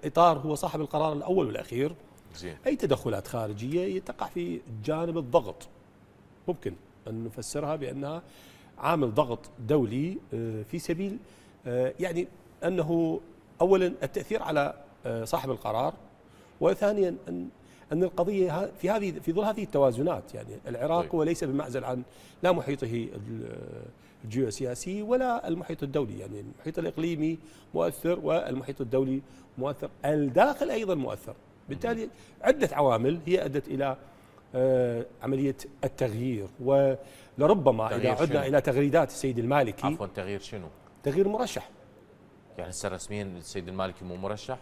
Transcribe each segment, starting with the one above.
الإطار هو صاحب القرار الأول والأخير. زين. أي تدخلات خارجية تقع في جانب الضغط، ممكن أن نفسرها بأنها عامل ضغط دولي في سبيل يعني أنه أولا التأثير على صاحب القرار، وثانيا أن القضية في ظل هذه التوازنات، يعني العراق طيب. هو ليس بمعزل عن لا محيطه الجيوسياسي ولا المحيط الدولي، يعني المحيط الإقليمي مؤثر والمحيط الدولي مؤثر، الداخل أيضا مؤثر. بالتالي عدة عوامل هي أدت إلى عملية التغيير، ولربما إذا عدنا إلى تغريدات السيد المالكي. عفوا، تغيير شنو؟ تغيير مرشح. يعني هسه رسميا السيد المالكي مو مرشح؟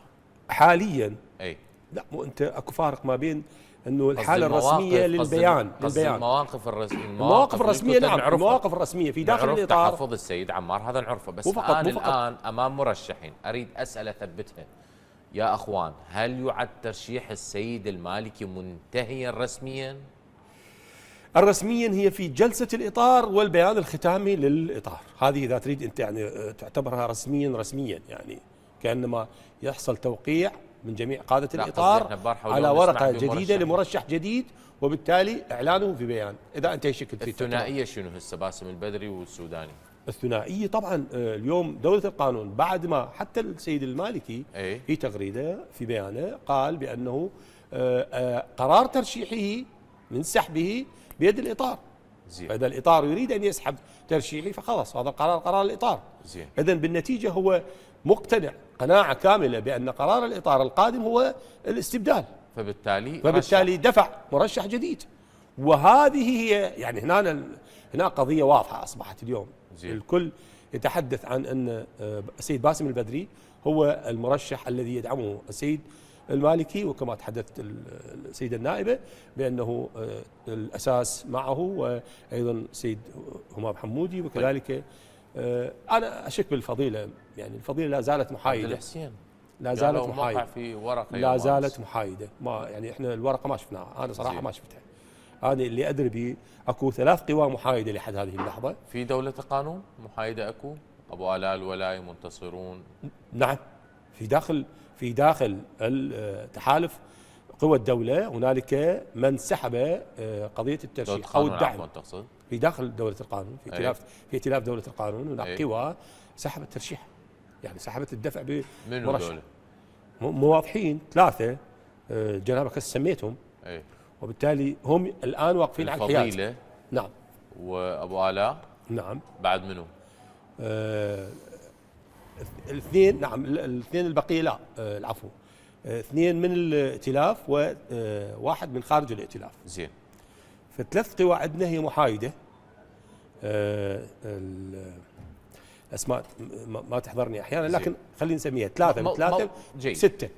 حاليا. اي لا، مو انت اكو فارق ما بين انه الحاله الرسميه للبيان. المواقف الرسميه، نعم، المواقف الرسميه في داخل الاطار. تحفظ السيد عمار هذا نعرفه، بس أنا الان امام مرشحين اريد اسال اثبتها. يا اخوان، هل يعد ترشيح السيد المالكي منتهيا رسميا؟ الرسميا هي في جلسه الاطار والبيان الختامي للاطار، هذه اذا تريد انت يعني تعتبرها رسميا، يعني كانما يحصل توقيع من جميع قادة الإطار على ورقة جديدة لمرشح جديد، وبالتالي إعلانه في بيان إذا أنت شكل في الثنائية شنو هسه باسم البدري والسوداني؟ الثنائية طبعا اليوم دولة القانون بعد ما حتى السيد المالكي في تغريدة في بيانه قال بأنه قرار ترشيحه من سحبه بيد الإطار. فإذا الإطار يريد أن يسحب ترشيحي فخلاص هذا قرار الإطار. إذن بالنتيجة هو مقتنع قناعة كاملة بأن قرار الإطار القادم هو الاستبدال، فبالتالي دفع مرشح جديد. وهذه هي يعني هنا قضية واضحة أصبحت اليوم. الكل يتحدث عن أن السيد باسم البدري هو المرشح الذي يدعمه السيد المالكي، وكما تحدثت السيدة النائبة بأنه الأساس معه، وأيضا السيد همام حمودي، وكذلك أنا أشك بالفضيلة، يعني الفضيلة لا زالت محايدة. لا زالت محايدة في ورقة، لا زالت محايدة. ما يعني احنا الورقة ما شفناها، أنا صراحة ما شفتها. أنا اللي أدري به أكو 3 قوى محايدة لحد هذه اللحظة. في دولة القانون محايدة أكو؟ أبو آلاء الولاي منتصرون؟ نعم، في داخل تحالف قوى الدولة هنالك من سحب قضية الترشيح أو الدعم. في داخل دولة القانون، في ائتلاف دولة القانون هناك قوى سحبت الترشيح، يعني سحبت الدفع بمرشح. مو واضحين 3 جنابك سميتهم. وبالتالي هم الآن واقفين على الحياد. الفضيلة. نعم. وأبو آلاء. نعم. بعد منه؟ الاثنين، نعم، الاثنين البقية لا، العفو، 2 من الائتلاف وواحد من خارج الائتلاف. زين. ف3 قوى عندنا هي محايدة. الأسماء ما تحضرني أحيانا، لكن خلينا نسميها 3 من 3 6.